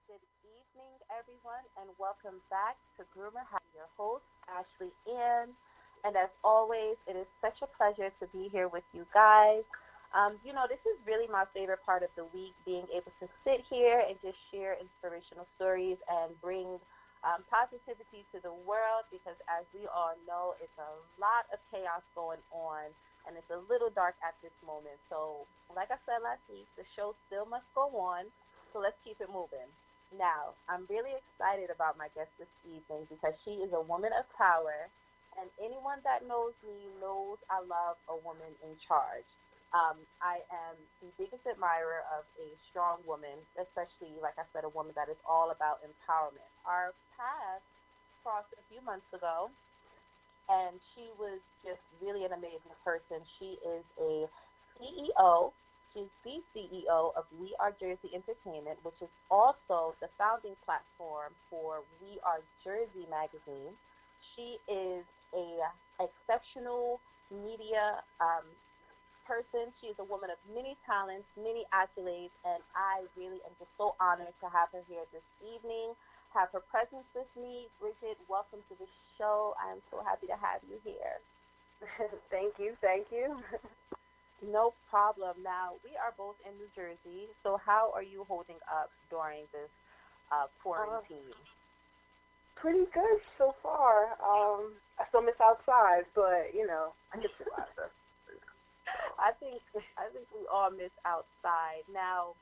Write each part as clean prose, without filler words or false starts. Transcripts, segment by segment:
Good evening, everyone, and welcome back to Groomer House. Your host, Ashley Ann. And as always, it is such a pleasure to be here with you guys. This is really my favorite part of the week, being able to sit here and just share inspirational stories and bring positivity to the world because, as we all know, it's a lot of chaos going on and it's a little dark at this moment. So, like I said last week, the show still must go on. So let's keep it moving. Now, I'm really excited about my guest this evening because she is a woman of power, and anyone that knows me knows I love a woman in charge. I am the biggest admirer of a strong woman, especially, like I said, a woman that is all about empowerment. Our paths crossed a few months ago, and she was just really an amazing person. She is a CEO. She's the CEO of We Are Jersey Entertainment, which is also the founding platform for We Are Jersey magazine. She is a exceptional media person. She is a woman of many talents, many accolades, and I really am just so honored to have her here this evening, have her presence with me. Bridget, welcome to the show. I am so happy to have you here. Thank you, thank you. No problem. Now, we are both in New Jersey, so how are you holding up during this Uh, quarantine? Pretty good so far. I still miss outside, but I can survive this. So, I think I think we all miss outside. Now,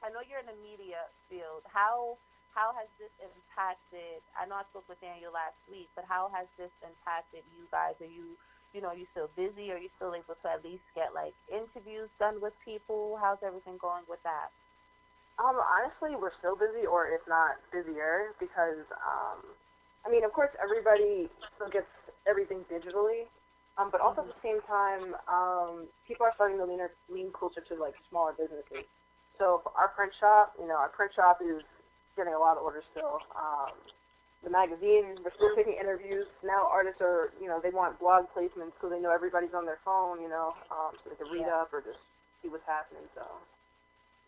I know you're in the media field. How has this impacted? I know I spoke with Daniel last week, but how has this impacted you guys? Are you still busy? Are you still able to at least get like interviews done with people? How's everything going with that? honestly, we're still busy, or if not busier, because of course, everybody still gets everything digitally, but also at Mhm. the same time, people are starting to lean closer to like smaller businesses. So for our print shop, our print shop is getting a lot of orders still. The magazine, we're still taking interviews. Now artists are, they want blog placements because they know everybody's on their phone, so they can read Yeah. up or just see what's happening. So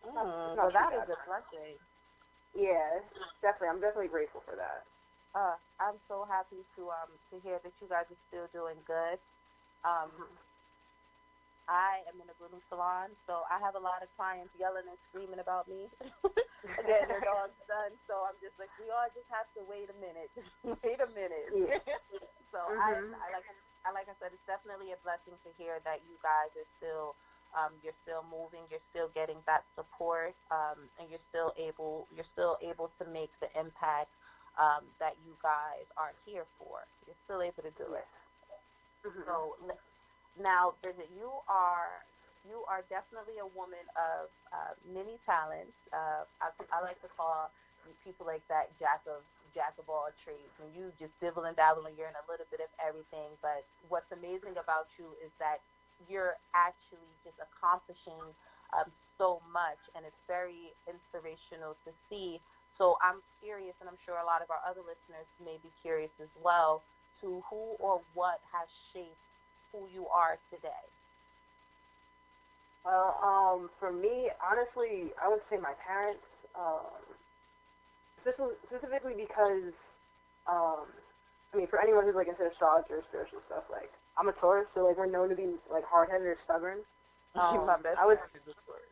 it's Well, not too that is bad. a blessing. Yeah, I'm definitely grateful for that. I'm so happy to hear that you guys are still doing good. Um, Hmm. I am in a grooming salon, so I have a lot of clients yelling and screaming about me getting their dogs done. So I'm just like, we all just have to wait a minute, just wait a minute. Yeah. So Mhm. I like I said, it's definitely a blessing to hear that you guys are still you're still moving, you're still getting that support, and you're still able to make the impact that you guys are here for. You're still able to do Yeah. it. Mhm. So now, Bridget, you are definitely a woman of many talents. I like to call people like that jack of all trades. And you just dibble and dabble, and you're in a little bit of everything. But what's amazing about you is that you're actually just accomplishing so much, and it's very inspirational to see. So I'm curious, and I'm sure a lot of our other listeners may be curious as well, to who or what has shaped who you are today. Well, for me, honestly, I would say my parents. Specifically because, um, for anyone who's like into astrology or spiritual stuff, like I'm a Taurus, so like we're known to be like hard headed or stubborn. My best I would. friend is a Taurus.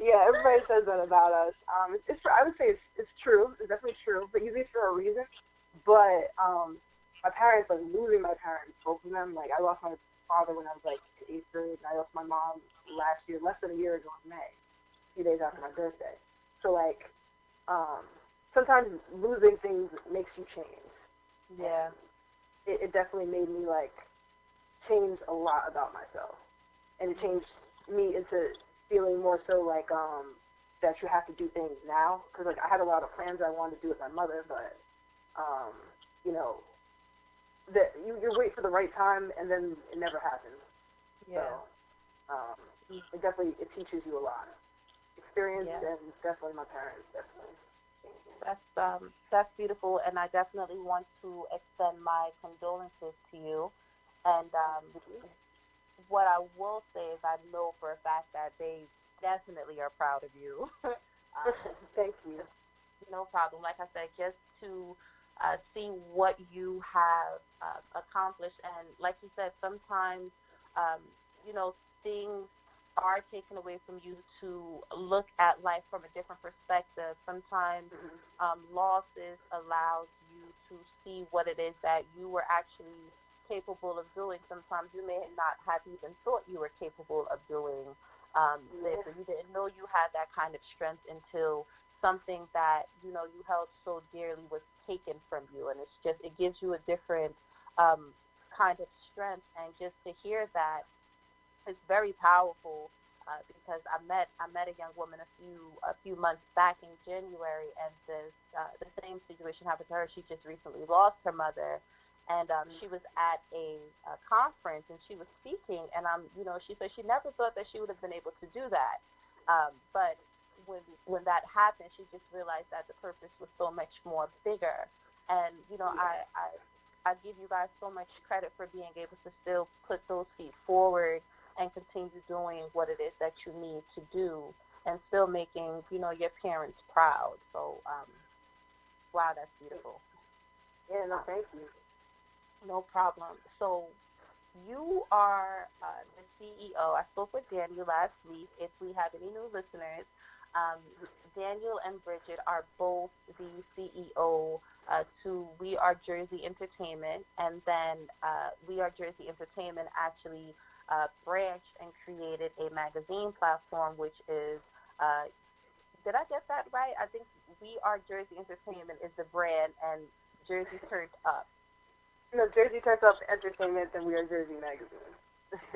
Yeah, everybody says that about us. I would say it's true. It's definitely true, but usually it's for a reason. But my parents, like losing my parents, both of them. Like I lost my father when I was like in eighth grade, and I lost my mom last year, less than a year ago in May, a few days after my birthday. So like, um, sometimes losing things makes you change, Yeah, and it definitely made me like change a lot about myself, and it changed me into feeling more so like that you have to do things now because like I had a lot of plans I wanted to do with my mother, but um, you know that you wait for the right time and then it never happens. So yeah, um, it teaches you a lot. Experience yeah. and definitely my parents definitely changed me. That's beautiful, and I definitely want to extend my condolences to you. And Thank you. what I will say is, I know for a fact that they definitely are proud of you. Thank you. No problem. Like I said, just to see what you have accomplished. And like you said, sometimes, um, you know, things are taken away from you to look at life from a different perspective. Sometimes Mhm. losses allows you to see what it is that you were actually capable of doing. Sometimes you may not have even thought you were capable of doing this, Yeah. or you didn't know you had that kind of strength until something that you held so dearly was taken from you, and it's just it gives you a different um, kind of strength. And just to hear that, it's very powerful. Because I met a young woman a few months back in January, and the same situation happened to her. She just recently lost her mother, and she was at a conference and she was speaking, and she said she never thought that she would have been able to do that, but when that happened, she just realized that the purpose was so much more bigger. And Yeah. I give you guys so much credit for being able to still put those feet forward and continue doing what it is that you need to do, and still making your parents proud. So wow, that's beautiful. Yeah. No, thank you. No problem. So you are the CEO. I spoke with Daniel last week. If we have any new listeners, um, Daniel and Bridget are both the CEO to We Are Jersey Entertainment, and then We Are Jersey Entertainment actually branched and created a magazine platform, which is, uh, did I get that right? I think We Are Jersey Entertainment is the brand, and Jersey Turned Up. No, Jersey Turns Up Entertainment, and we are Jersey Magazine.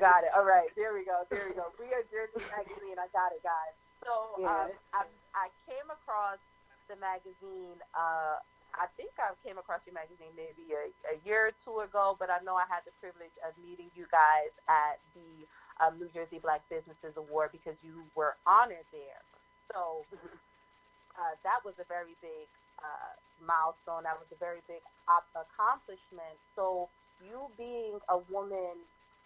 Got it. All right. There we go. There we go. We Are Jersey Magazine. I got it, guys. So Yeah. I came across the magazine. I think I came across your magazine maybe a year or two ago, but I know I had the privilege of meeting you guys at the New Jersey Black Businesses Award because you were honored there. So that was a very big milestone. That was a very big accomplishment. So, you being a woman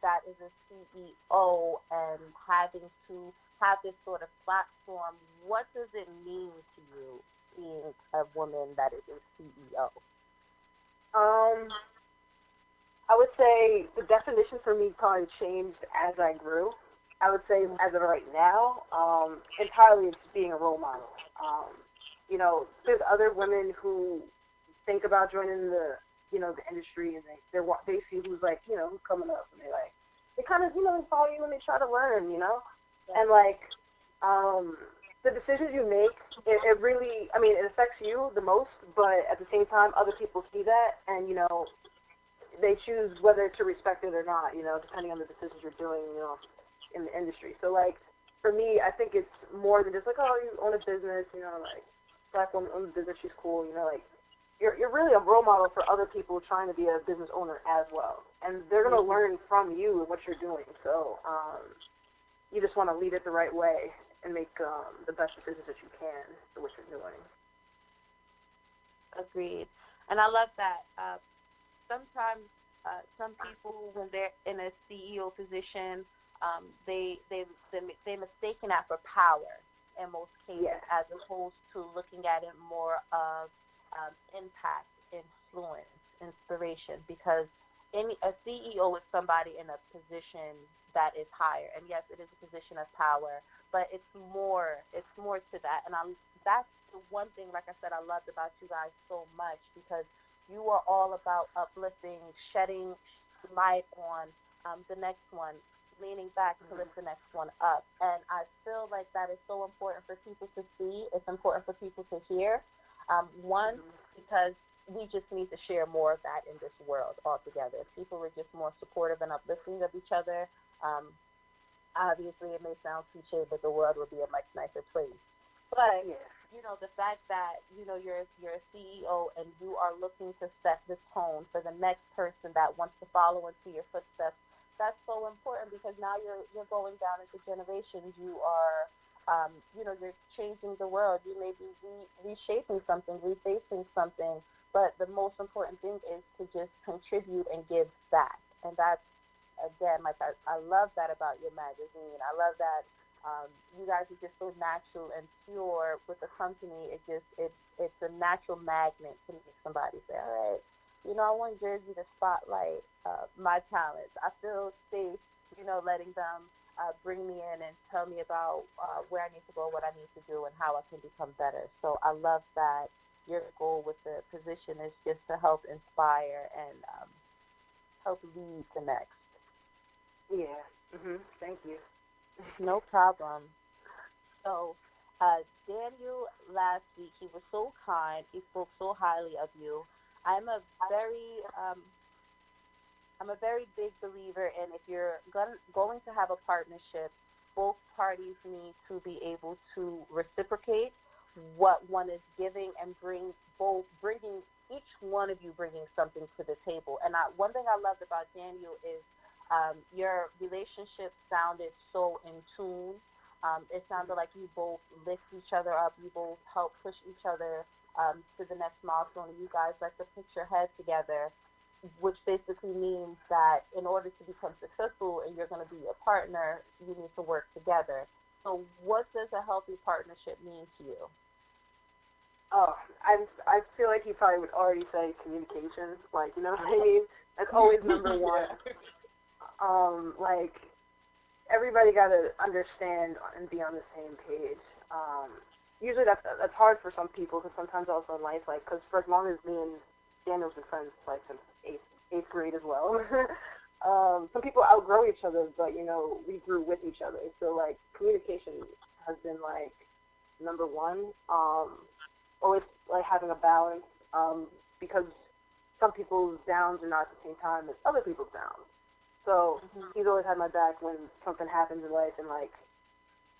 that is a CEO and having to have this sort of platform, what does it mean to you being a woman that is a CEO? Um, I would say the definition for me probably changed as I grew. I would say Mm-hmm. as of right now, entirely it's being a role model. There's other women who think about joining the industry, and they see who's like, who's coming up, and they kind of, follow you and they try to learn, Yeah. and like, um, the decisions you make, it really, I mean, it affects you the most, but at the same time, other people see that, and they choose whether to respect it or not, depending on the decisions you're doing, in the industry. So like for me, I think it's more than just like, oh, you own a business, like black woman owns a business, she's cool, like you're really a role model for other people trying to be a business owner as well, and they're gonna Mm-hmm. learn from you and what you're doing. So you just want to lead it the right way and make the best decisions that you can for what you're doing. Agreed. And I love that. Sometimes some people, when they're in a CEO position, they mistaken that for power in most cases, Yeah. as opposed to looking at it more of impact, influence, inspiration. Because a CEO is somebody in a position that is higher, and yes, it is a position of power, but it's more to that. And that's the one thing, like I said, I loved about you guys so much, because you are all about uplifting, shedding light on the next one, leaning back to Mhm. lift the next one up. And I feel like that is so important for people to see. It's important for people to hear. One, Mhm. because we just need to share more of that in this world altogether. If people were just more supportive and uplifting of each other, um, obviously it may sound cliche, but the world would be a much nicer place. But Yeah. the fact that you're a CEO and you are looking to set the tone for the next person that wants to follow into your footsteps, that's so important, because now you're going down into generations. You are you're changing the world. You may be reshaping something, refacing something, but the most important thing is to just contribute and give back. And that's, again, like I love that about your magazine. I love that You guys are just so natural and pure with the company. It's a natural magnet to make somebody say, all right, I want Jersey to spotlight my talents. I feel safe, letting them bring me in and tell me about where I need to go, what I need to do, and how I can become better. So I love that your goal with the position is just to help inspire and help lead the next. Yeah. Thank you. No problem. So, Daniel, last week, he was so kind. He spoke so highly of you. I'm a very, um, I'm a very big believer in if you're going to have a partnership, both parties need to be able to reciprocate what one is giving and bringing each one of you bringing something to the table. And one thing I loved about Daniel is your relationship sounded so in tune. It sounded like you both lift each other up. You both help push each other to the next milestone. You guys like to put your heads together, which basically means that in order to become successful and you're going to be a partner, you need to work together. So, what does a healthy partnership mean to you? Oh, I feel like he probably would already say communication. Like, you know what I mean? That's always number one. Like, everybody got to understand and be on the same page. Usually that's hard for some people because sometimes also in life, like, because for as long as me and Daniel's been friends, like, since eighth grade as well, some people outgrow each other, but, we grew with each other. So, like, communication has been, like, number one. Always, like, having a balance because some people's downs are not at the same time as other people's downs. So he's always had my back when something happens in life, and like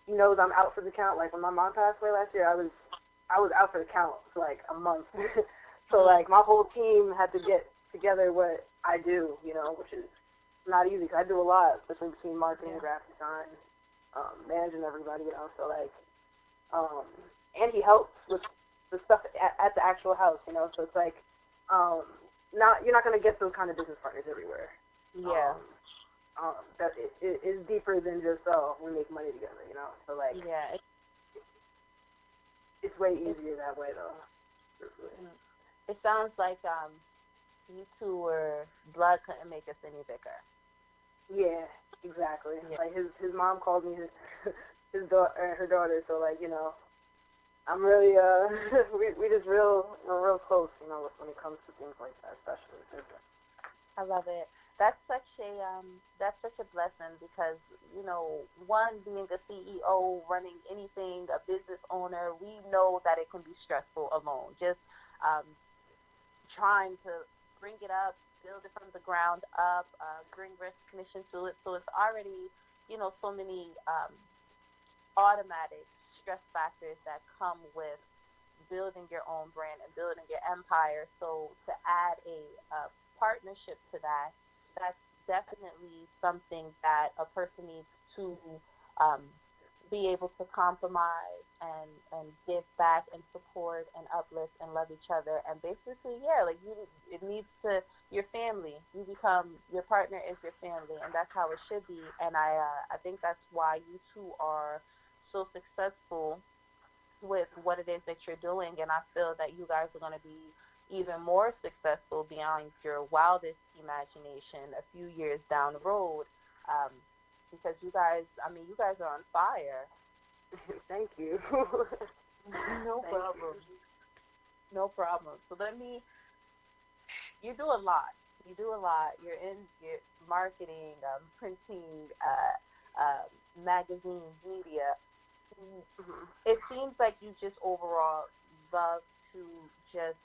he knows I'm out for the count. Like when my mom passed away last year, I was out for the count for like a month. So like my whole team had to get together what I do, which is not easy. Cause I do a lot, especially between marketing, graphic design, managing everybody, So like, and he helps with the stuff at the actual house, So it's like, you're not gonna get those kind of business partners everywhere. Yeah. That it is deeper than just we make money together, So like yeah, it's way easier that way though. It sounds like you two were blood couldn't make us any bigger. Yeah, exactly. Yeah. Like his mom called me her daughter, so like I'm really we're real close, when it comes to things like that, especially. I love it. That's such a blessing because one, being a CEO, running anything, a business owner, we know that it can be stressful alone. Just trying to bring it up, build it from the ground up, bring recognition to it. So it's already so many automatic stress factors that come with building your own brand and building your empire. So to add a partnership to that, that's definitely something that a person needs to um, be able to compromise and give back and support and uplift and love each other. And basically, like it needs to, your family, your partner is your family, and that's how it should be. And I think that's why you two are so successful with what it is that you're doing. And I feel that you guys are going to be even more successful beyond your wildest imagination a few years down the road, because you guys are on fire. Thank you. No problem. No problem. So you do a lot. You're in your marketing, printing, magazines, media. It seems like you just overall love to just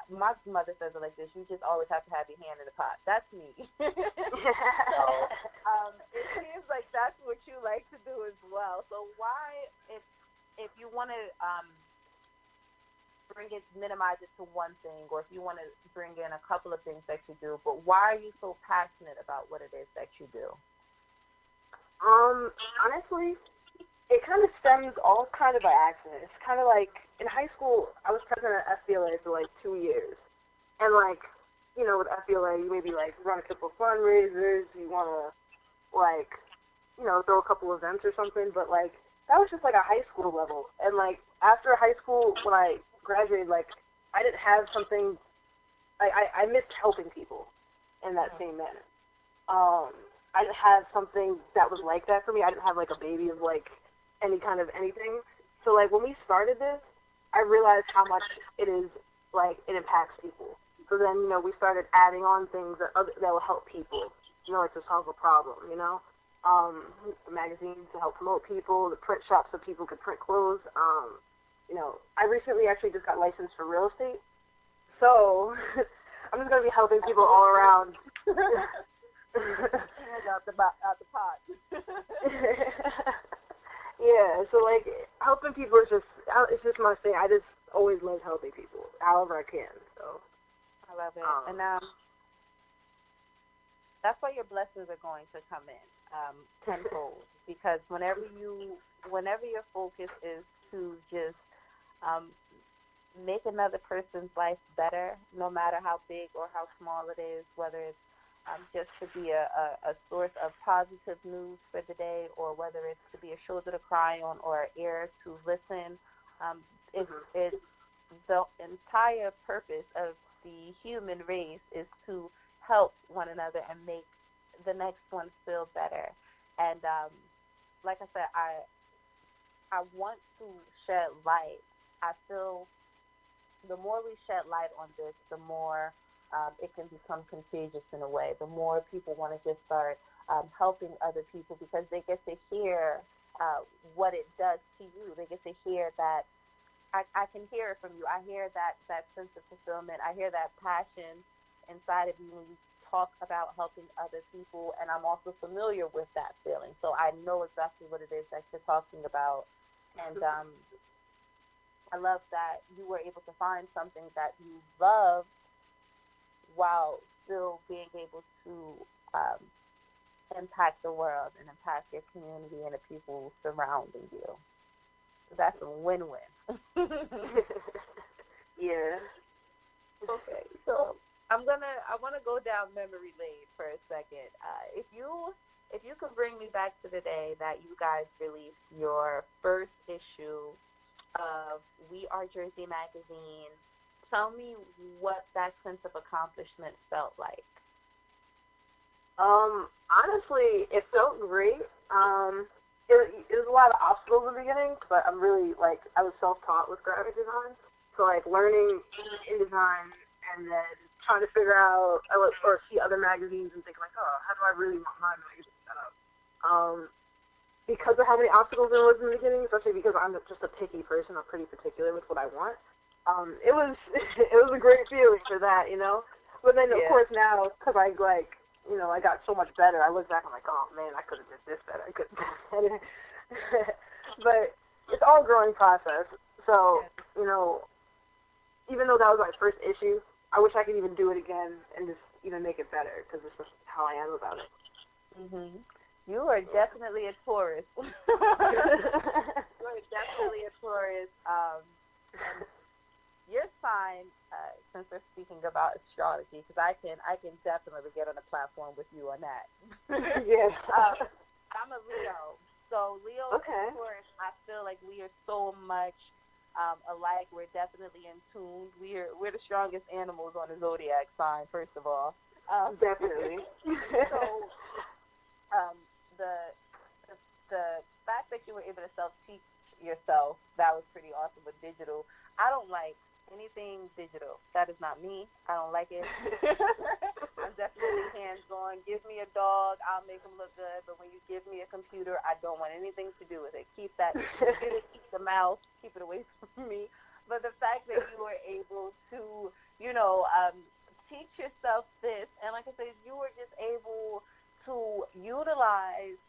my mother says it like this: you just always have to have your hand in the pot. That's me. So it seems like that's what you like to do as well. So why, if you want to minimize it to one thing, or if you want to bring in a couple of things that you do, but why are you so passionate about what it is that you do? Honestly, it kind of stems all kind of by accident. It's kind of like in high school, I was president at FBLA for like 2 years, and like with FBLA, you maybe like run a couple fundraisers. You want to like throw a couple events or something, but like that was just like a high school level. And like after high school, when I graduated, like I didn't have something. I missed helping people in that same manner. I didn't have something that was like that for me. I didn't have like a baby of like any kind of anything. So like when we started this, I realized how much it is like it impacts people. So then we started adding on things that will help people. Like to solve a problem. The magazines to help promote people, the print shops so people could print clothes. I recently actually just got licensed for real estate, so I'm just gonna be helping people all around. out the pot. Yeah, so like helping people is it's just my thing. I just always love helping people, however I can. So I love it, and that's why your blessings are going to come in tenfold. Because whenever your focus is to just make another person's life better, no matter how big or how small it is, whether it's just to be a source of positive news for the day, or whether it's to be a shoulder to cry on or an ear to listen. It's the entire purpose of the human race is to help one another and make the next one feel better. And like I said, I want to shed light. I feel the more we shed light on this, the more it can become contagious in a way. The more people want to just start helping other people, because they get to hear what it does to you. They get to hear that I can hear it from you. I hear that sense of fulfillment. I hear that passion inside of you when you talk about helping other people, and I'm also familiar with that feeling. So I know exactly what it is that you're talking about. And I love that you were able to find something that you love while still being able to impact the world and impact your community and the people surrounding you. So that's a win-win. Yeah. Okay, so I want to go down memory lane for a second. If you could bring me back to the day that you guys released your first issue of We Are Jersey magazine, tell me what that sense of accomplishment felt like. Honestly, it felt great. It was a lot of obstacles in the beginning, but I'm really I was self-taught with graphic design, so learning InDesign and then trying to figure out or see other magazines and think oh, how do I really want my magazine set up? Because of how many obstacles there was in the beginning, especially because I'm just a picky person, I'm pretty particular with what I want. It was it was a great feeling for that, But then of course now, because I got so much better, I look back and I'm like, oh man, I could have did this better. I could have done better. But it's all a growing process. So, even though that was my first issue, I wish I could even do it again and just even make it better, because it's just how I am about it. Mhm. You are definitely a tourist. You are definitely a tourist. And your sign, since we're speaking about astrology, because I can definitely get on a platform with you on that. Yes. I'm a Leo, so Leo and Taurus, I feel like we are so much alike. We're definitely in tune. We're the strongest animals on the zodiac sign, first of all. Definitely. So, the fact that you were able to self-teach yourself, that was pretty awesome with digital. I don't like anything digital. That is not me. I don't like it. I'm definitely hands-on. Give me a dog, I'll make him look good. But when you give me a computer, I don't want anything to do with it. Keep that computer, keep the mouse, keep it away from me. But the fact that you were able to, teach yourself this, and like I said, you were just able to utilize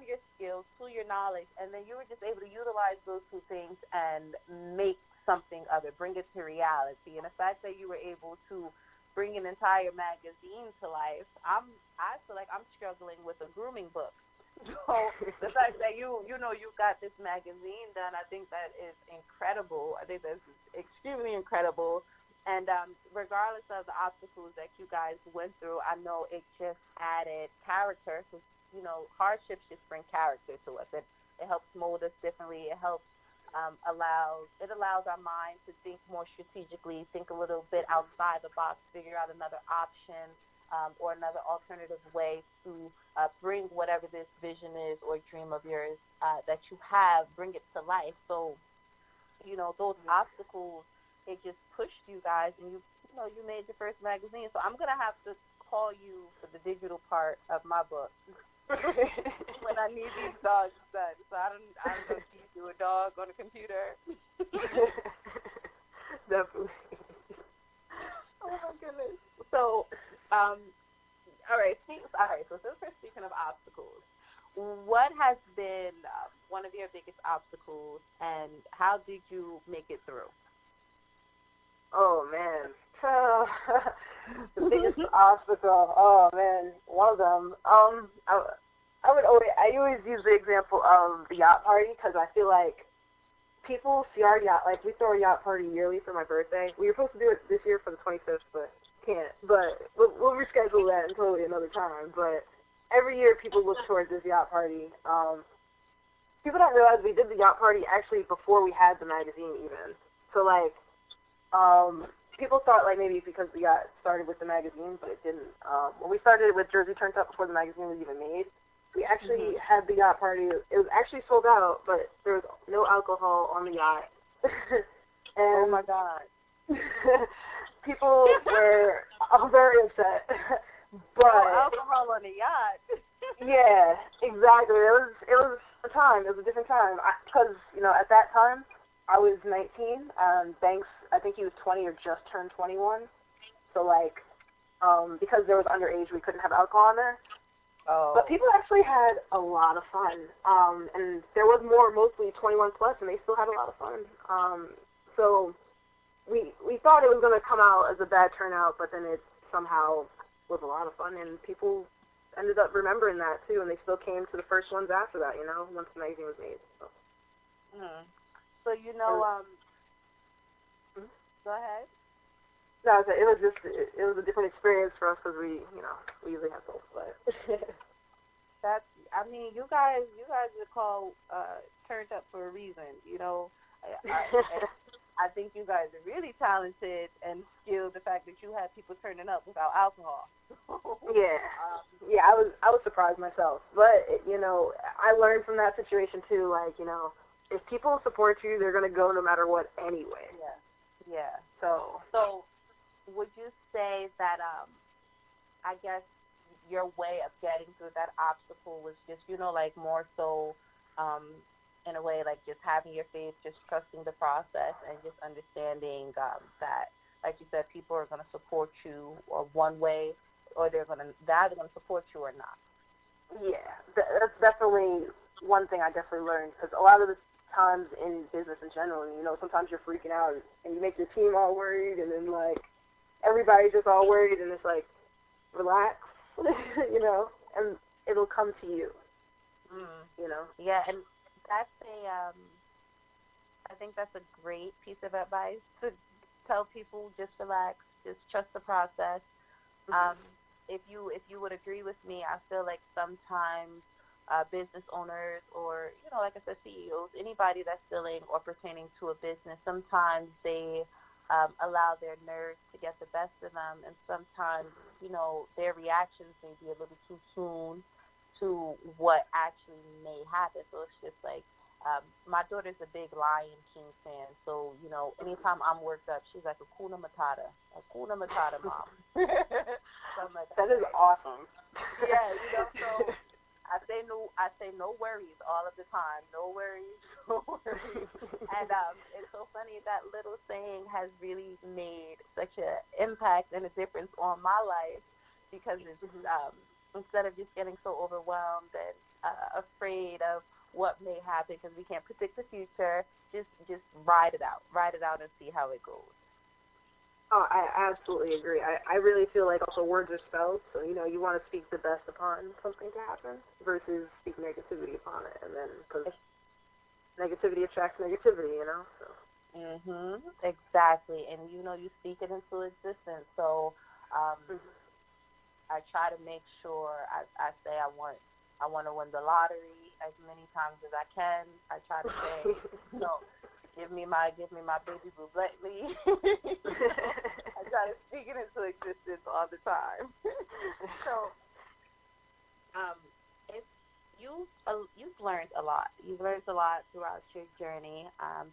your skills, two, your knowledge, and then you were just able to utilize those two things and make something of it, bring it to reality. And the fact that you were able to bring an entire magazine to life, I feel like I'm struggling with a grooming book. So the fact that you got this magazine done, I think that is incredible. I think that's extremely incredible. And regardless of the obstacles that you guys went through, I know it just added character. hardships just bring character to us. It helps mold us differently. It helps allows our mind to think more strategically, think a little bit outside the box, figure out another option, or another alternative way to bring whatever this vision is or dream of yours that you have, bring it to life. So, those obstacles, it just pushed you guys, and you made your first magazine. So I'm gonna have to call you for the digital part of my book when I need these dogs done. So I don't know if you do a dog on a computer. Definitely. Oh my goodness. So, all right. So since we're speaking of obstacles, what has been one of your biggest obstacles, and how did you make it through? Oh man, the biggest obstacle. Oh man, one of them. I always use the example of the yacht party because I feel like people see our yacht, like we throw a yacht party yearly for my birthday. We were supposed to do it this year for the 25th, but can't. But we'll reschedule that until another time. But every year people look towards this yacht party. People don't realize we did the yacht party actually before we had the magazine even. So like, people thought like maybe because we got started with the magazine, but it didn't. When we started with Jersey Turned Up before the magazine was even made, we actually had the yacht party. It was actually sold out, but there was no alcohol on the yacht. And oh my God. People were very upset. But no alcohol on the yacht. Yeah, exactly. It was a time. It was a different time. Because at that time I was 19. Banks, I think he was 20 or just turned 21. So like, because there was underage, we couldn't have alcohol in there. Oh. But people actually had a lot of fun. And there was mostly 21 plus, and they still had a lot of fun. So we thought it was going to come out as a bad turnout, but then it somehow was a lot of fun, and people ended up remembering that too, and they still came to the first ones after that, once the magazine was made. So, so go ahead. No, it was a different experience for us because we usually have both, but you guys are called turned up for a reason. I think you guys are really talented and skilled. The fact that you had people turning up without alcohol. Yeah, I was surprised myself, but I learned from that situation too. Like, if people support you, they're gonna go no matter what anyway. Yeah. So would you say that I guess your way of getting through that obstacle was just like more so in a way like just having your faith, just trusting the process, and just understanding that, like you said, people are going to support you or one way, or they're either going to support you or not. Yeah, that's definitely one thing I definitely learned, because a lot of the times in business in general, sometimes you're freaking out and you make your team all worried, and then like everybody's just all worried, and it's like, relax, and it'll come to you. Yeah, and that's I think that's a great piece of advice to tell people. Just relax, just trust the process. If you would agree with me, I feel like sometimes business owners, or like I said, CEOs, anybody that's dealing or pertaining to a business, sometimes they allow their nerves to get the best of them, and sometimes their reactions may be a little too soon to what actually may happen. So it's just like, my daughter's a big Lion King fan, so anytime I'm worked up, she's like, Hakuna Matata, mom. So I'm like, that is awesome. Yeah, so I say no worries all of the time. No worries, no worries. And it's so funny, that little saying has really made such an impact and a difference on my life, because it's instead of just getting so overwhelmed and afraid of what may happen, because we can't predict the future, just ride it out and see how it goes. Oh, I absolutely agree. I really feel like also words are spells, so you want to speak the best upon something to happen versus speak negativity upon it, and then because negativity attracts negativity, so. Exactly, and you speak it into existence. So I try to make sure I say I want I want to win the lottery as many times as I can. I try to say, give me my baby boo lately. I try to speak it into existence all the time. So, it's you've learned a lot. You've learned a lot throughout your journey,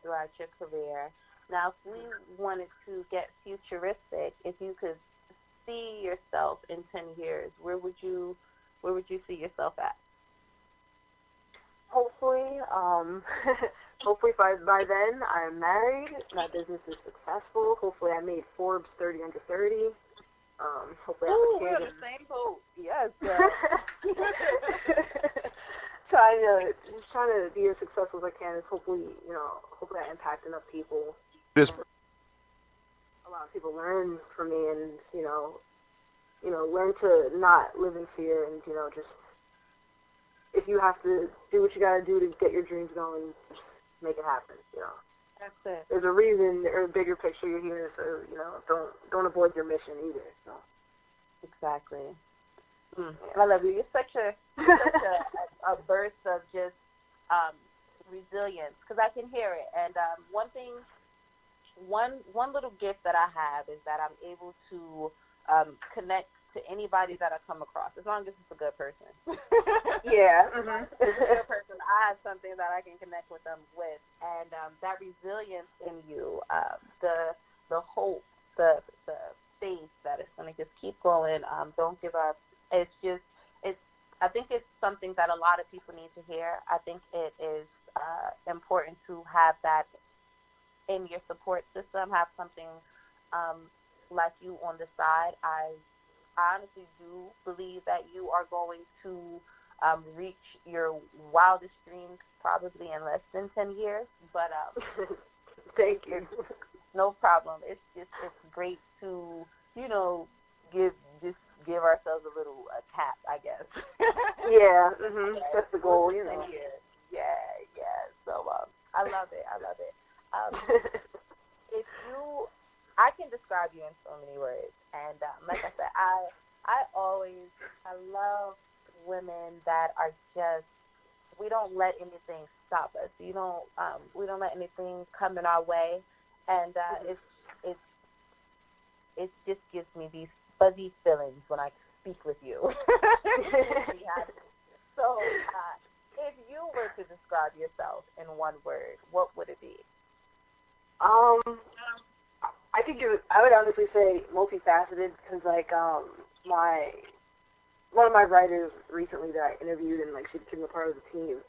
throughout your career. Now, if we wanted to get futuristic, if you could see yourself in 10 years, where would you see yourself at? Hopefully, hopefully by then I'm married, my business is successful. Hopefully I made Forbes 30 under 30. Hopefully I have a kid. We're on the same boat. Yes, girl. Just trying to be as successful as I can. Is hopefully I impact enough people. This. A lot of people learn from me, and learn to not live in fear, and just if you have to do what you gotta do to get your dreams going, just make it happen. That's it. There's a reason or a bigger picture you're here, so don't avoid your mission either. So. Exactly. Yeah. I love you. You're such a burst of just resilience, because I can hear it. And one little gift that I have is that I'm able to connect to anybody that I come across, as long as it's a good person. Yeah. Mm-hmm. If it's a good person, I have something that I can connect with them with, and that resilience in you, the hope, the faith that it's going to just keep going. Don't give up. I think it's something that a lot of people need to hear. I think it is important to have that in your support system, have something like you on the side. I honestly do believe that you are going to reach your wildest dreams probably in less than 10 years. But thank you. No problem. It's great to give ourselves a little tap, I guess. Yeah. Mhm. That's the goal. Yeah. So I love it. If I can describe you in so many words, and like I said, I love women that are just, we don't let anything stop us. We don't let anything come in our way, and it just gives me these fuzzy feelings when I speak with you. So, if you were to describe yourself in one word, what would it be? I would honestly say multifaceted, because one of my writers recently that I interviewed, and she became a part of the team.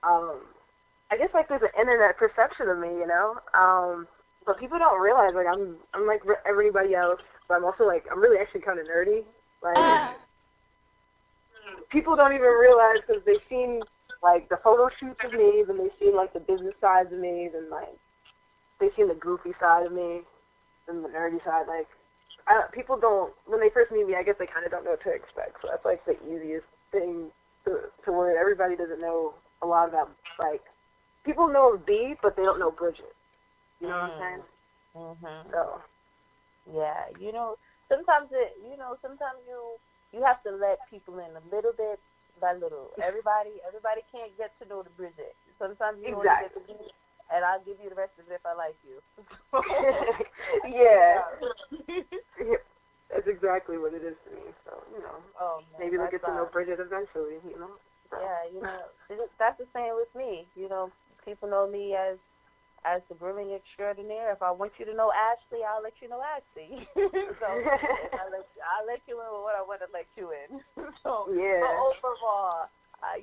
I guess there's an internet perception of me, but people don't realize I'm like everybody else, but I'm also I'm really actually kind of nerdy. People don't even realize, because they've seen the photo shoots of me, then they've seen the business sides of me, then they've seen the goofy side of me, then the nerdy side. People don't, when they first meet me, I guess they kind of don't know what to expect. So that's the easiest thing to where everybody doesn't know a lot about. People know of B, but they don't know Bridget. You know what I'm saying? Mm-hmm. So. Yeah, sometimes you have to let people in a little bit by little. Everybody can't get to know the Bridget. Sometimes you only get to be, and I'll give you the rest of it if I like you. Yeah. That's exactly what it is to me. So, maybe they'll get to know Bridget eventually, So. Yeah, that's the same with me. People know me as the grooming extraordinaire. If I want you to know Ashley, I'll let you know Ashley. So I'll let you in with what I want to let you in. So, yeah. But overall,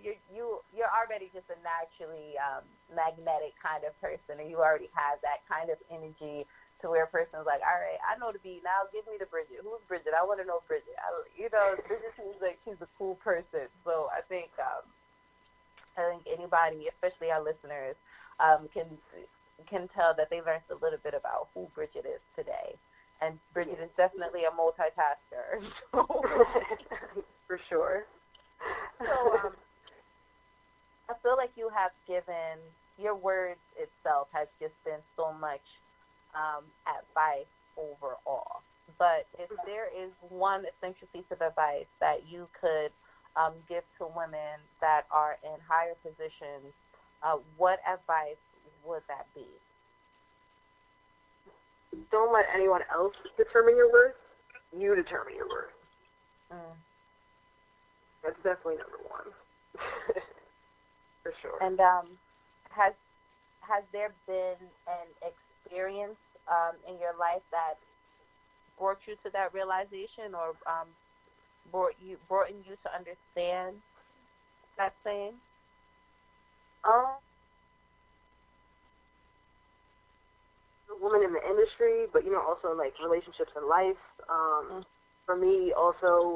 you're already just a naturally magnetic kind of person, and you already have that kind of energy to where a person's like, all right, I know the beat, now give me the Bridget. Who's Bridget? I want to know Bridget. Bridget seems like she's a cool person. So I think anybody, especially our listeners, can tell that they learned a little bit about who Bridget is today. And Bridget is definitely a multitasker. For sure. So I feel like you have given, your words itself has just been so much advice overall. But if there is one essential piece of advice that you could give to women that are in higher positions, what advice would that be? Don't let anyone else determine your worth. You determine your worth. Mm. That's definitely number one. For sure. And has there been an experience in your life that brought you to that realization, or brought in you to understand that saying? Um, a woman in the industry, but also like relationships in life. Mm. For me, also,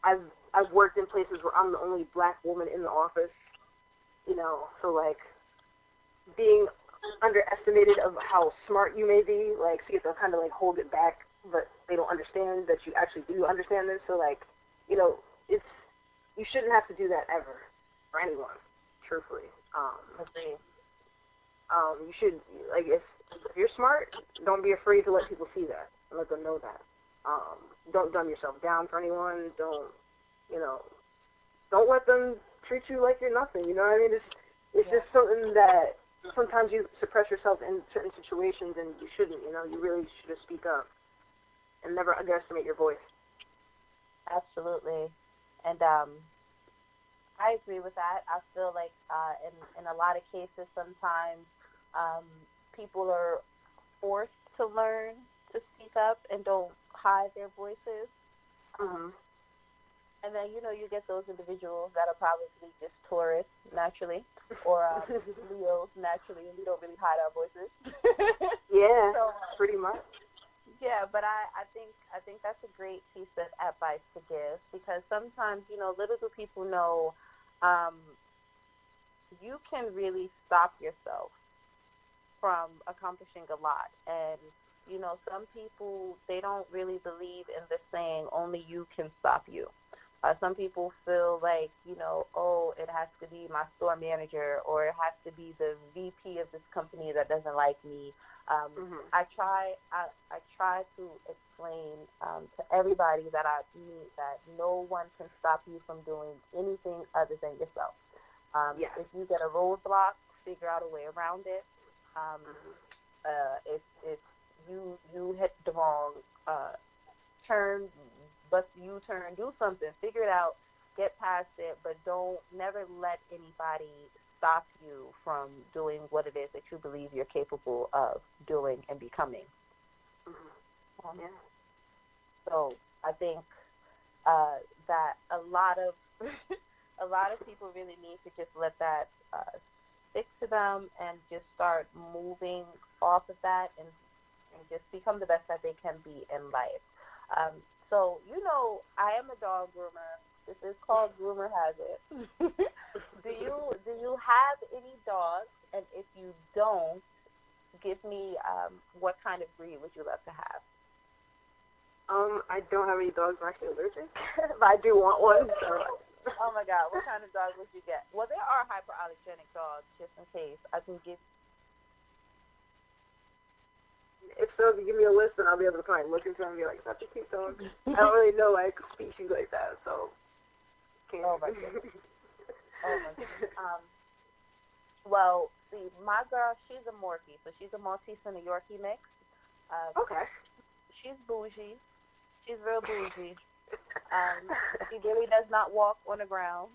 I've worked in places where I'm the only black woman in the office. So like being underestimated of how smart you may be, like, so you have to kind of like hold it back, but they don't understand that you actually do understand this. So like, it's you shouldn't have to do that ever for anyone, truthfully. Agree. You should, like, if you're smart, don't be afraid to let people see that and let them know that. Don't dumb yourself down for anyone. Don't let them treat you like you're nothing. You know what I mean? It's just something that sometimes you suppress yourself in certain situations, and you shouldn't. You really should speak up and never underestimate your voice. Absolutely. And I agree with that. I feel like in a lot of cases, sometimes people are forced to learn to speak up and don't hide their voices. Mhm. And then, you get those individuals that are probably just Taurus naturally, or Leos naturally, and we don't really hide our voices. Yeah, So, pretty much. yeah, but I think that's a great piece of advice to give, because sometimes, little do people know, um, you can really stop yourself from accomplishing a lot. And some people, they don't really believe in the saying, only you can stop you. Some people feel like, oh, it has to be my store manager, or it has to be the VP of this company that doesn't like me. I try to explain to everybody that I meet that no one can stop you from doing anything other than yourself. If you get a roadblock, figure out a way around it. If you hit the wrong turn, bust a U-turn, do something, figure it out, get past it, but don't never let anybody stop you from doing what it is that you believe you're capable of doing and becoming. Yeah. So I think that a lot of a lot of people really need to just let that stick to them and just start moving off of that, and just become the best that they can be in life. So, I am a dog groomer. This is called Groomer Has It. Do you have any dogs? And if you don't, give me what kind of breed would you love to have? I don't have any dogs. I'm actually allergic, but I do want one. So. Oh my God, what kind of dog would you get? Well, there are hyperallergenic dogs, just in case. I can give. If so, if you give me a list, then I'll be able to find look into them and be like, that's a cute dog. I don't really know like species like that, so can't. Oh my goodness. Oh my goodness. Well, see, my girl, she's a Morkie, so she's a Maltese and a Yorkie mix. Okay. She's bougie. She's real bougie. She really does not walk on the ground.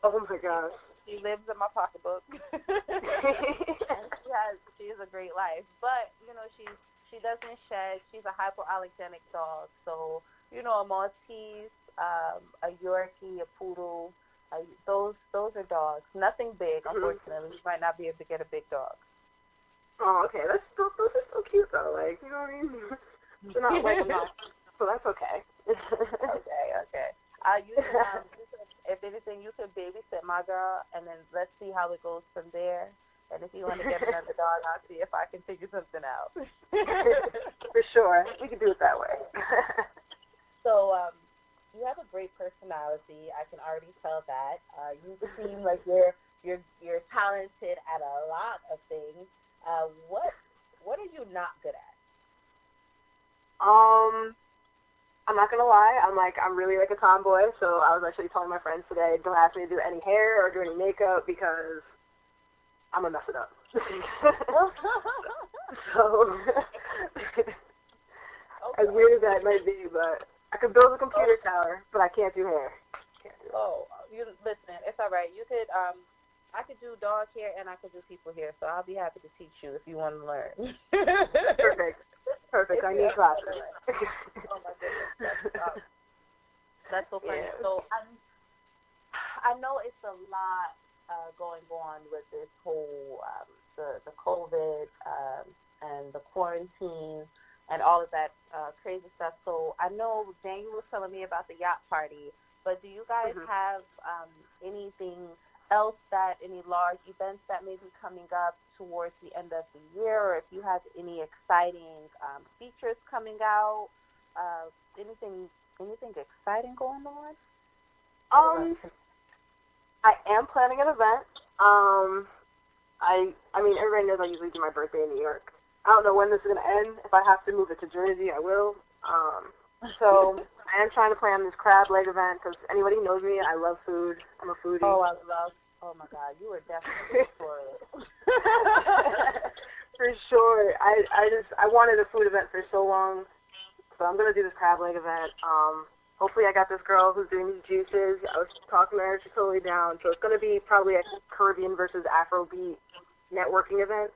Oh my gosh. She lives in my pocketbook. And she has a great life. But, she doesn't shed. She's a hypoallergenic dog. So, a Maltese, a Yorkie, a Poodle, those are dogs. Nothing big, unfortunately. You might not be able to get a big dog. Oh, okay. Those are so cute though. Like, you know what I mean? They're not like enough, so that's okay. Okay. If anything, you could babysit my girl, and then let's see how it goes from there. And if you want to get another dog, I'll see if I can figure something out. For sure. We can do it that way. So, you have a great personality. I can already tell that. You seem like you're talented at a lot of things. What are you not good at? I'm not gonna lie, I'm really like a tomboy, so I was actually telling my friends today, don't ask me to do any hair or do any makeup because I'm gonna mess it up. So, as weird as that might be, but I could build a computer tower, but I can't do hair. Can't do it. Oh, you listen. It's all right. You could I could do dog hair and I could do people hair, so I'll be happy to teach you if you want to learn. Perfect. Perfect. I need classes. Oh my goodness, that's so funny. Yeah. So I know it's a lot going on with this whole the COVID and the quarantine and all of that crazy stuff. So I know Daniel was telling me about the yacht party, but do you guys have anything else, that any large events that may be coming up towards the end of the year, or if you have any exciting features coming out, anything exciting going on? I am planning an event. I mean, everybody knows I usually do my birthday in New York. I don't know when this is gonna end. If I have to move it to Jersey, I will. So I am trying to plan this crab leg event because anybody who knows me, I love food. I'm a foodie. Oh my God, you are definitely for it. For sure. I wanted a food event for so long, so I'm gonna do this crab leg event. Hopefully I got this girl who's doing these juices. I was talking to her, she's totally down. So it's gonna be probably a Caribbean versus Afrobeat networking event.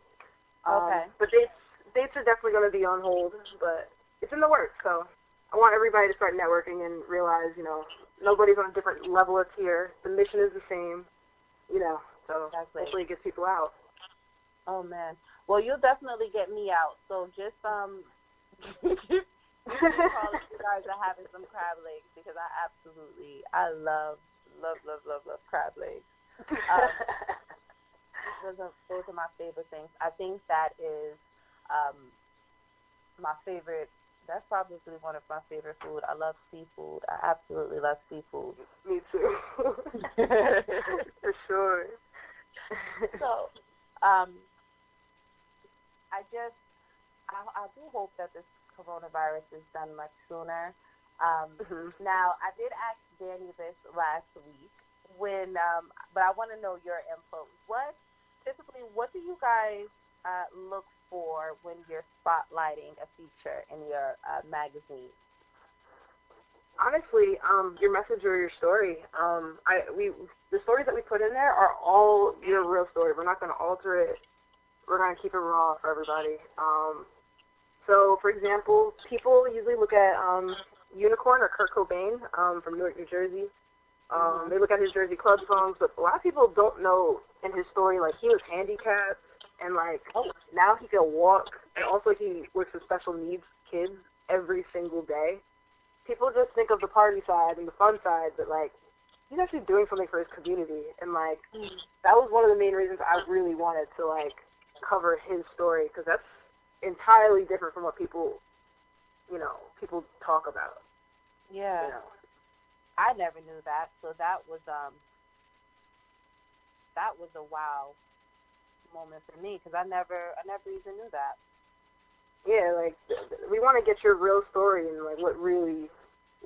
Okay. But dates are definitely gonna be on hold, but it's in the works. So I want everybody to start networking and realize, nobody's on a different level of tier. The mission is the same. So exactly. hopefully it gets people out. Oh man, well you'll definitely get me out. So just you guys are having some crab legs because I love crab legs. Those are my favorite things. I think that is my favorite. That's probably one of my favorite food. I love seafood. I absolutely love seafood. Me too. For sure. So, I do hope that this coronavirus is done much sooner. Now, I did ask Danny this last week but I want to know your input. What do you guys look for when you're spotlighting a feature in your magazine? Honestly, your message or your story. The stories that we put in there are all your real story. We're not going to alter it. We're going to keep it raw for everybody. So, for example, people usually look at Unicorn or Kurt Cobain from Newark, New Jersey. They look at his Jersey Club songs, but a lot of people don't know in his story, like, he was handicapped, and, like, now he can walk, and also he works with special needs kids every single day. People just think of the party side and the fun side, but, like, he's actually doing something for his community, and, like, that was one of the main reasons I really wanted to, like, cover his story, because that's entirely different from what people talk about. Yeah. I never knew that, so that was a wow moment for me because I never even knew that. Yeah, like we want to get your real story and like what really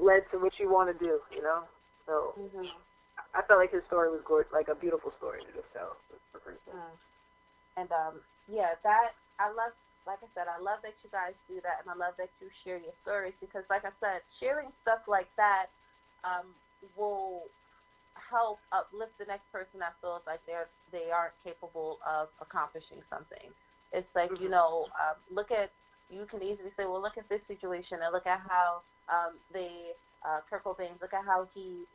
led to what you want to do, So I felt like his story was like a beautiful story to just tell. And that I love. Like I said, I love that you guys do that, and I love that you share your stories because, like I said, sharing stuff like that will help uplift the next person that feels like they aren't capable of accomplishing something. It's like you can easily say, well, look at this situation and look at how Kurt Cobain, look at how he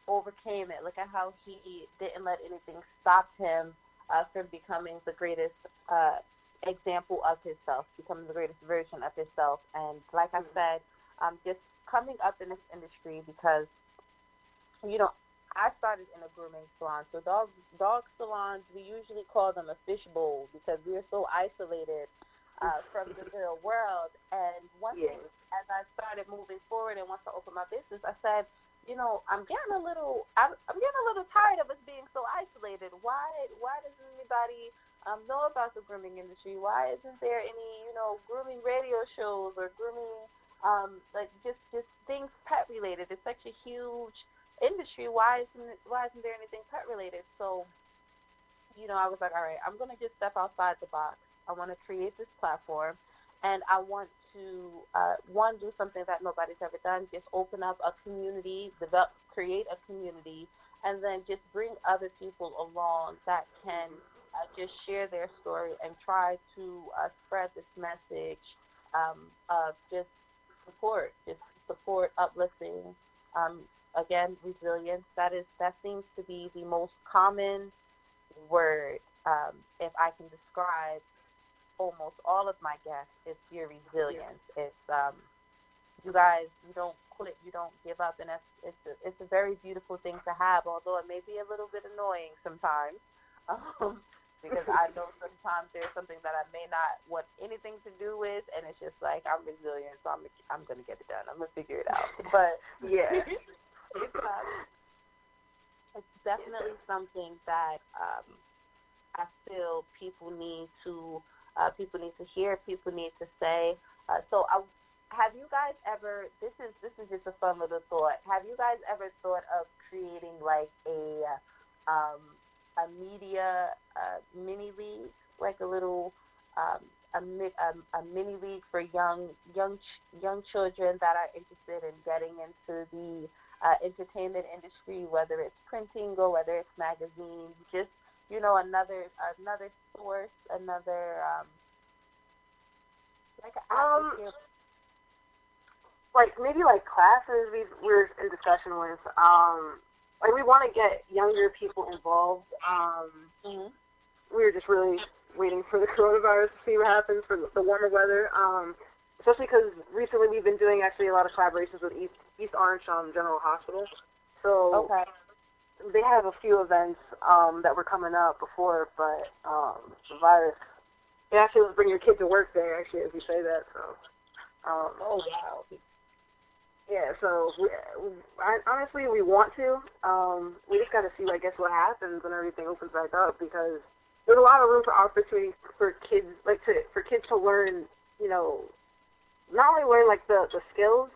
overcame it. Look at how he didn't let anything stop him from becoming the greatest example of himself, becoming the greatest version of himself. And like I said, just coming up in this industry because, I started in a grooming salon. So dog salons, we usually call them a fishbowl because we are so isolated from the real world. And one thing, as I started moving forward and once I opened my business, I said, I'm getting a little tired of us being so isolated. Why doesn't anybody know about the grooming industry? Why isn't there any, grooming radio shows or grooming like just things pet related. It's such a huge industry. Why isn't there anything pet related? So I was like, all right, I'm gonna just step outside the box. I want to create this platform, and I want to one do something that nobody's ever done. Just open up a community, create a community, and then just bring other people along that can just share their story and try to spread this message of just support, uplifting. Um, Again, resilience. That seems to be the most common word. If I can describe almost all of my guests, it's your Yeah. resilience. It's you guys, you don't quit, you don't give up, and it's a very beautiful thing to have. Although it may be a little bit annoying sometimes, um, because I know sometimes there's something that I may not want anything to do with, and it's just like I'm resilient, so I'm gonna get it done. I'm gonna figure it out. But Yeah. it's it's definitely something that I feel people need to hear, people need to say. Have you guys ever? This is just a fun little thought. Have you guys ever thought of creating like um, a media mini league, like a little um, a mini league for young children that are interested in getting into the entertainment industry, whether it's printing or whether it's magazines, just another source, another like an Um, atmosphere. like maybe like classes we're in discussion with. Like we want to get younger people involved. Hmm. We were just really waiting for the coronavirus to see what happens for the warmer weather. Especially because recently we've been doing actually a lot of collaborations with East Orange General Hospital. So Okay. they have a few events that were coming up before, but the virus. It actually was bring your kid to work day. Actually, as you say that, so Oh wow. yeah. So honestly, we want to. We just got to see, I guess, what happens when everything opens back up because there's a lot of room for opportunity for kids, like for kids to learn. You know, not only learn like the skills,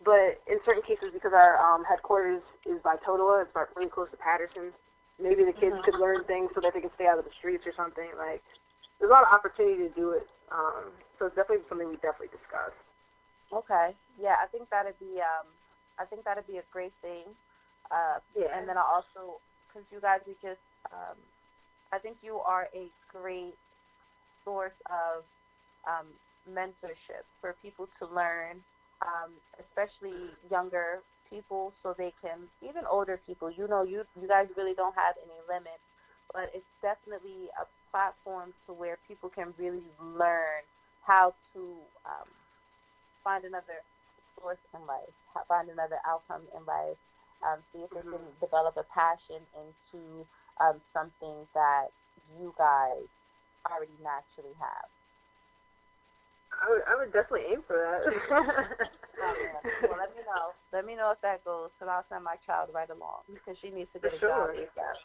but in certain cases, because our headquarters is by Totowa, it's really close to Patterson. Maybe the kids Hmm. could learn things so that they can stay out of the streets or something. Like, there's a lot of opportunity to do it. So it's definitely something we definitely discuss. Okay. Yeah, I think that'd be a great thing. Yeah. And then I also, because you guys, I think you are a great source of um, mentorship for people to learn, especially younger people, so they can, even older people. You guys really don't have any limits, but it's definitely a platform to where people can really learn how to um, find another source in life, find another outcome in life, see if they can Hmm. develop a passion into something that you guys already naturally have. I would definitely aim for that. Oh man. Well, let me know. Let me know if that goes, because I'll send my child right along because she needs to For get a job sure. ASAP.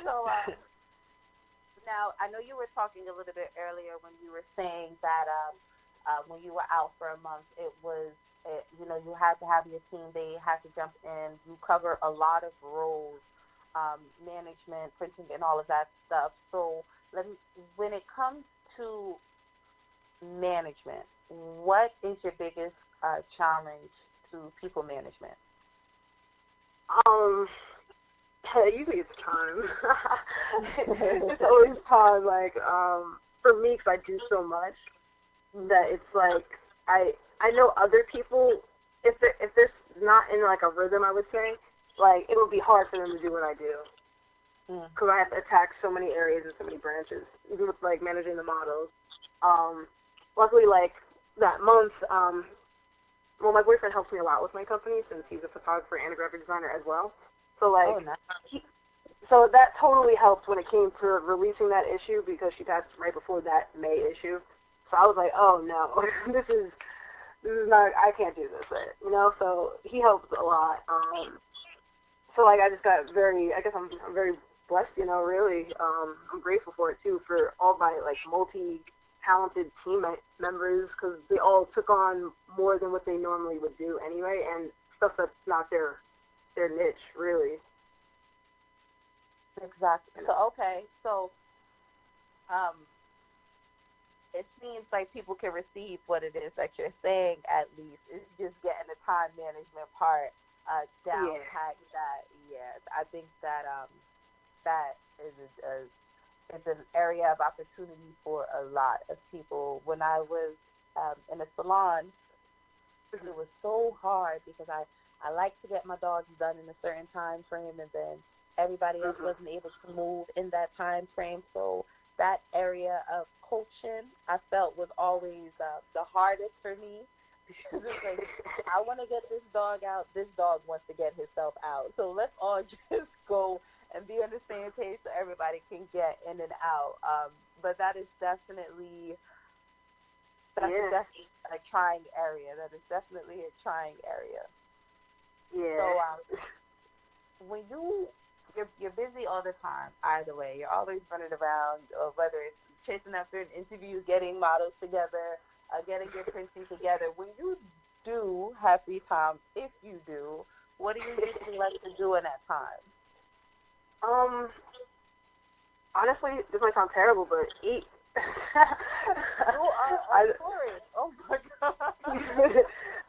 So now I know you were talking a little bit earlier when you were saying that when you were out for a month, you had to have your team. They had to jump in. You cover a lot of roles, management, printing, and all of that stuff. So let me, when it comes to management, what is your biggest challenge to people management? um, usually it's time. It's always time. Like, for me, 'cause I do so much that it's like I know other people. If they're not in like a rhythm, I would say, like it would be hard for them to do what I do Mm. because I have to attack so many areas and so many branches, even with like managing the models. Um, Luckily, like that month, well, my boyfriend helps me a lot with my company since he's a photographer and a graphic designer as well. So Oh, like nice. he, so that totally helped when it came to releasing that issue because she passed right before that May issue. So I was like, oh no, this is not, I can't do this, So he helped a lot. So like I just got I guess I'm very blessed, really. I'm grateful for it too, for all my like talented team members because they all took on more than what they normally would do anyway, and stuff that's not their niche really. Exactly. So okay, so um, it seems like people can receive what it is that you're saying. At least it's just getting the time management part down Yeah. pat. That yeah, I think that that is it's an area of opportunity for a lot of people. When I was in a salon, it was so hard because I like to get my dogs done in a certain time frame, and then everybody else wasn't able to move in that time frame. So that area of coaching I felt was always the hardest for me because it's like I want to get this dog out, this dog wants to get himself out. So let's all just go and be on the same page so everybody can get in and out. But that is definitely definitely a trying area. That is definitely a trying area. Yeah. So when you're busy all the time, either way, you're always running around, or whether it's chasing after an interview, getting models together, getting your printing together. When you do have free time, if you do, what do you usually like to do in that time? Honestly, this might sound terrible, but eat. You are a tourist. Oh my god.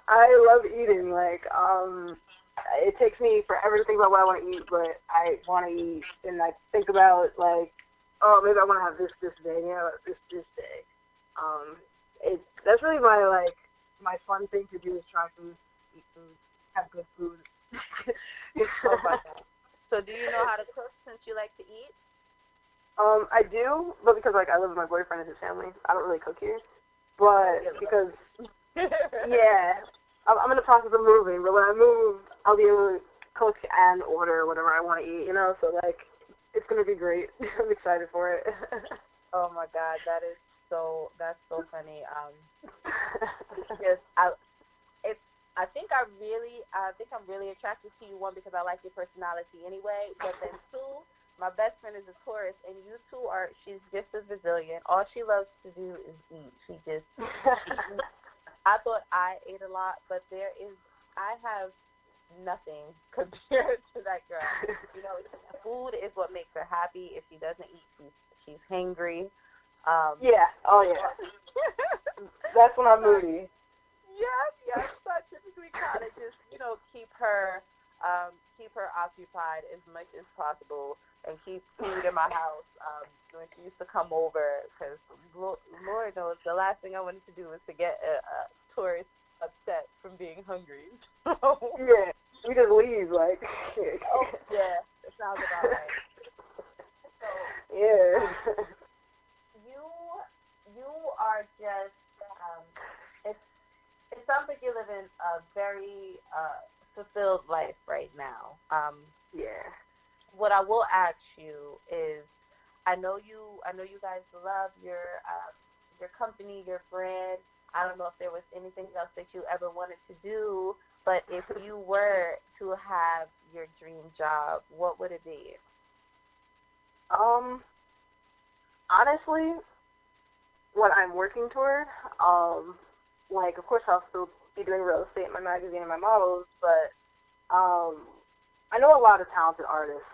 I love eating. Like, it takes me forever to think about what I want to eat, but I want to eat, and I think about like, oh, maybe I want to have this day, this day. That's really my fun thing to do is try food, eat food, have good food. Oh my god. So do you know how to cook since you like to eat? I do, but because I live with my boyfriend and his family, I don't really cook here. But because yeah, I'm in the process of moving. But when I move, I'll be able to cook and order whatever I want to eat. So it's gonna be great. I'm excited for it. Oh my god, that's so funny. Because I think I'm really attracted to you, one, because I like your personality anyway, but then two, my best friend is a tourist, and you two she's just as resilient. All she loves to do is eat. She eats. I thought I ate a lot, but I have nothing compared to that girl. Food is what makes her happy. If she doesn't eat, she's hangry. Yeah. Oh yeah. That's when I'm moody. Yes. So I typically try to just keep her occupied as much as possible and keep food in my house. When she used to come over, because Lord knows the last thing I wanted to do was to get a tourist upset from being hungry. Yeah, we just leave Oh yeah, that sounds about right. So yeah. You are just it sounds like you live in a very fulfilled life right now. Yeah. What I will ask you is, I know you guys love your company, your brand. I don't know if there was anything else that you ever wanted to do, but if you were to have your dream job, what would it be? Honestly, what I'm working toward, of course I'll still be doing real estate in my magazine and my models, but I know a lot of talented artists.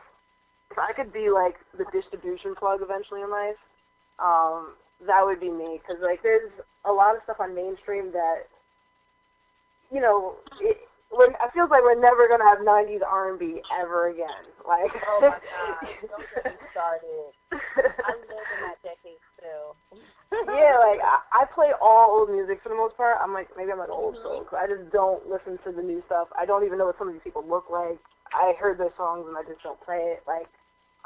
If I could be the distribution plug eventually in life, that would be me. Because there's a lot of stuff on mainstream that, I feel like we're never gonna have '90s R&B ever again. Oh my God, don't get me started. I live in that decade still. Yeah, I play all old music for the most part. Maybe I'm an old soul. I just don't listen to the new stuff. I don't even know what some of these people look like. I heard their songs and I just don't play it.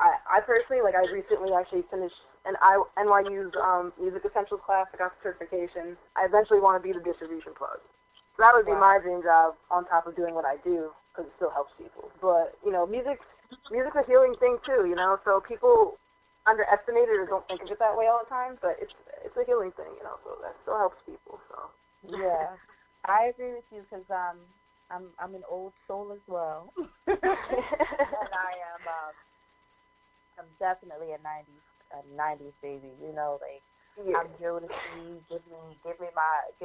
I personally, I recently actually finished an NYU's Music Essentials class. I got the certification. I eventually want to be the distribution plug. So that would be my dream job on top of doing what I do, because it still helps people. But, music's a healing thing too, so people underestimate it or don't think of it that way all the time, but it's a healing thing, so that still helps people. So yeah, I agree with you, because I'm an old soul as well, and I'm definitely a '90s baby. Yeah. I'm Jodeci. Give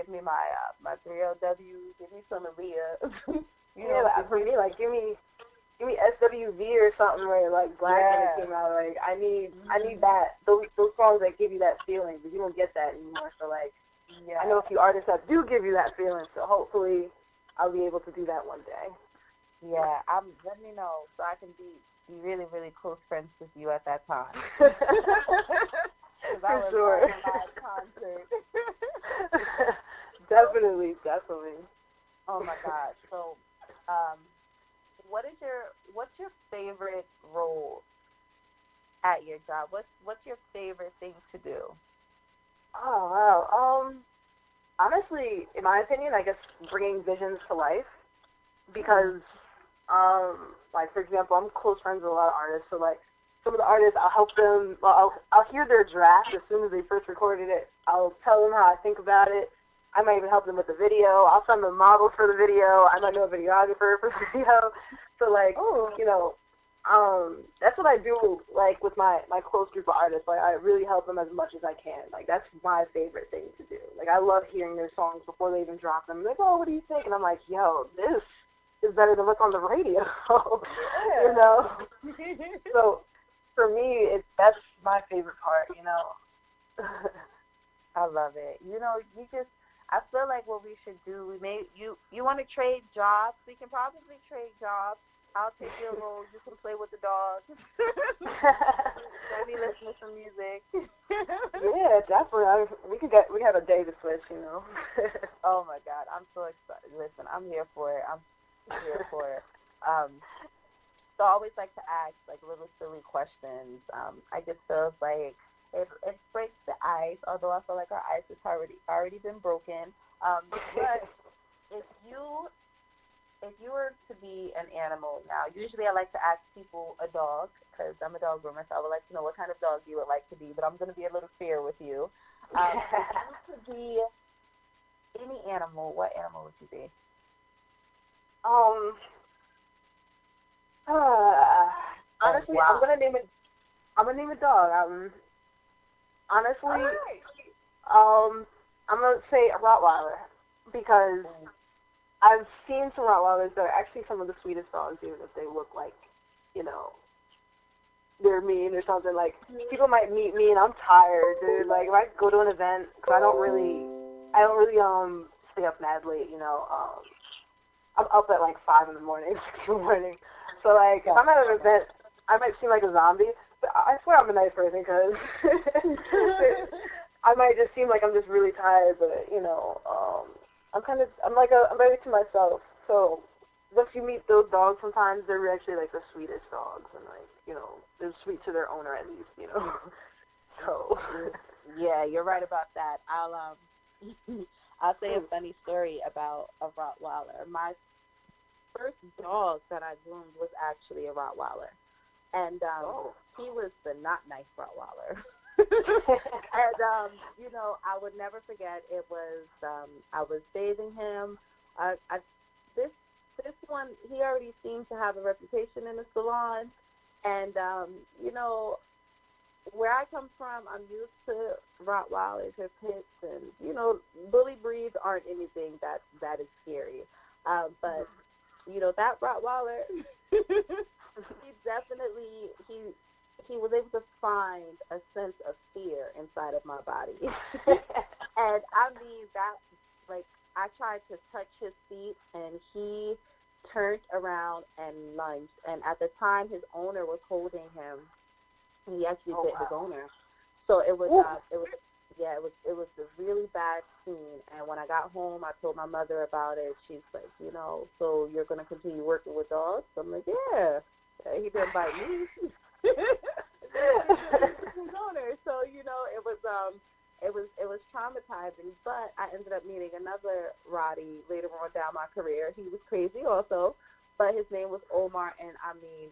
me my 3LW. Give me some Aaliyah. you Yeah, know, like, give for me me, like, give me SWV or something where like Black when it yeah. came out. Like, I need Mhm. that those songs that give you that feeling, but you don't get that anymore. So like, I know Yeah. a few artists that do give you that feeling. So hopefully, I'll be able to do that one day. Yeah. Let me know so I can be really really close friends with you at that time. Because I For would love sure. a live concert. Definitely, definitely. Oh my God. So, um, what's your favorite role at your job? What's your favorite thing to do? Oh wow. Honestly, in my opinion, I guess bringing visions to life Hmm. because like for example, I'm close friends with a lot of artists, so like some of the artists, I'll help them. Well, I'll hear their draft as soon as they first recorded it. I'll tell them how I think about it. I might even help them with the video. I'll send them models for the video. I might know a videographer for the video. So like, Oh, you know, that's what I do. Like with my close group of artists, like I really help them as much as I can. Like that's my favorite thing to do. Like I love hearing their songs before they even drop them. Like, oh, what do you think? And I'm like, yo, this is better than what's on the radio. you yeah. know. So for me, that's my favorite part. You know. I love it. I feel like what we should do, you want to trade jobs? We can probably trade jobs. I'll take your role. You can play with the dogs. Let me listen to some music. Yeah, definitely. We have a day to switch. You know. Oh my God, I'm so excited. Listen, I'm here for it. I'm here for it. Um, so I always like to ask like little silly questions. I just feel like it breaks the ice, although I feel like our ice has already been broken. But if you if you were to be an animal now, usually I like to ask people a dog because I'm a dog groomer, so I would like to know what kind of dog you would like to be. But I'm going to be a little fair with you. If you could be any animal, what animal would you be? um. Uh, And honestly, why? I'm gonna name a dog. All Honestly, right. I'm gonna say a Rottweiler because I've seen some Rottweilers that are actually some of the sweetest dogs, even if they look like, you know, they're mean or something. Like people might meet me and I'm tired, dude. Like if I go to an event, cause I don't really stay up mad late. You know, I'm up at like 5 in the morning, 6 in the morning. So like if Yeah. I'm at an event, I might seem like a zombie, but I swear I'm a nice person because I might just seem like I'm just really tired, but you know, I'm very to myself. So once you meet those dogs, sometimes they're actually like the sweetest dogs, and like you know, they're sweet to their owner at least, you know. So Yeah, you're right about that. I'll say a funny story about a Rottweiler. My first dog that I groomed was actually a Rottweiler, and oh. he was the not nice Rottweiler. And I would never forget. It was I was bathing him. I this this one he already seemed to have a reputation in the salon, and where I come from, I'm used to Rottweilers or pits, and bully breeds aren't anything that is scary. But that Rottweiler, he definitely he was able to find a sense of fear inside of my body, and I mean that like I tried to touch his feet, and he turned around and lunged, and at the time his owner was holding him. He actually Oh bit his wow. owner. So Ooh. it was yeah, it was a really bad scene. And when I got home, I told my mother about it. She's like, so you're gonna continue working with dogs? I'm like, yeah. He didn't bite me. His owner. So it was traumatizing. But I ended up meeting another Roddy later on down my career. He was crazy also, but his name was Omar, and I mean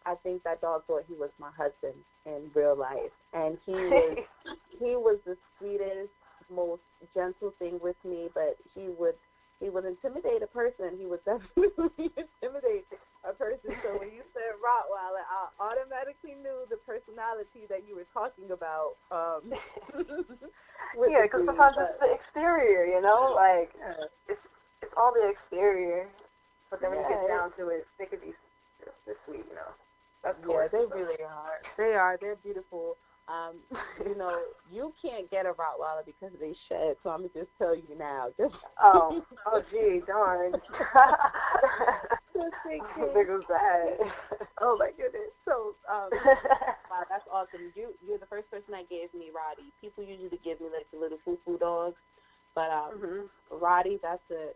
I think that dog thought he was my husband in real life, and he was the sweetest, most gentle thing with me. But he would intimidate a person. He would definitely intimidate a person. So when you said Rottweiler, I automatically knew the personality that you were talking about. Yeah, because sometimes it's the exterior, you know, like it's all the exterior, but then when you get down to it, they could be this sweet, you know. That's yeah, they really are. They are. They're beautiful. You know, you can't get a Rottweiler because they shed. So I'm gonna just tell you now. Just oh, gee, darn. There goes that. Oh my goodness. So, wow, that's awesome. You're the first person that gave me Roddy. People usually give me like the little foo-foo dogs, but Roddy, that's a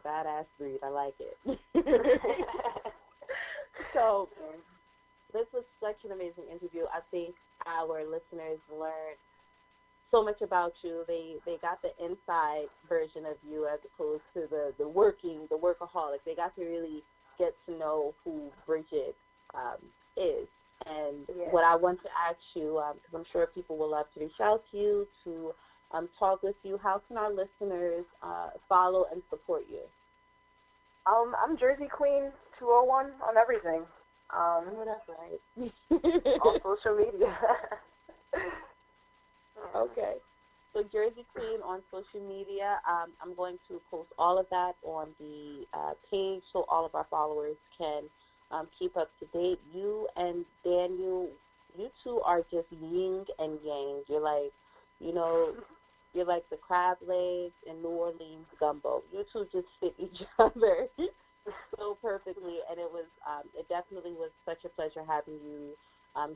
badass breed. I like it. So, this was such an amazing interview. I think our listeners learned so much about you. They got the inside version of you as opposed to the workaholic. They got to really get to know who Bridget is. And what I want to ask you, because I'm sure people will love to reach out to you, to talk with you, how can our listeners follow and support you? I'm Jersey Queen 201 on everything. That's right. On social media. Okay. So Jersey Queen on social media. I'm going to post all of that on the page so all of our followers can keep up to date. You and Daniel, you two are just yin and yang. You're like, you know, you're like the crab legs in New Orleans gumbo. You two just fit each other so perfectly, and it definitely was such a pleasure having you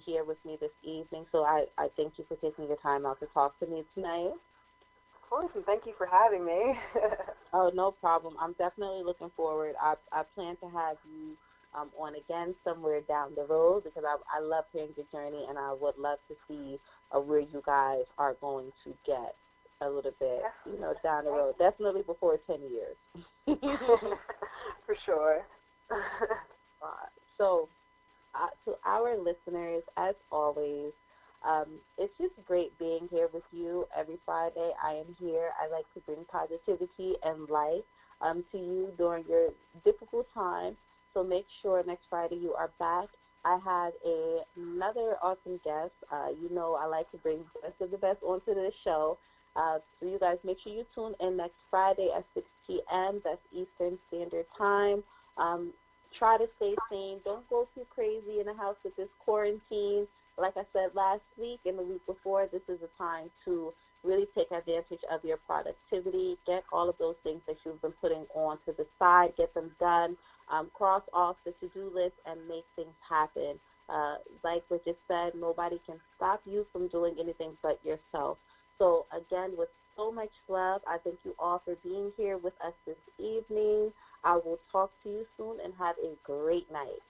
here with me this evening. So I thank you for taking your time out to talk to me tonight. Of course, and thank you for having me. Oh, no problem. I'm definitely looking forward. I plan to have you on again somewhere down the road because I love hearing your journey, and I would love to see where you guys are going to get a little bit, you know, down the road. Definitely before 10 years. For sure. So, to our listeners, as always, it's just great being here with you every Friday. I am here. I like to bring positivity and light to you during your difficult time. So make sure next Friday you are back. I have another awesome guest. You know I like to bring the best of the best onto the show. So you guys make sure you tune in next Friday at 6 p.m. That's Eastern Standard Time. Try to stay sane. Don't go too crazy in the house with this quarantine. Like I said last week and the week before, this is a time to really take advantage of your productivity. Get all of those things that you've been putting on to the side. Get them done. Cross off the to-do list and make things happen. Like Bridget said, nobody can stop you from doing anything but yourself. So, again, with so much love, I thank you all for being here with us this evening. I will talk to you soon and have a great night.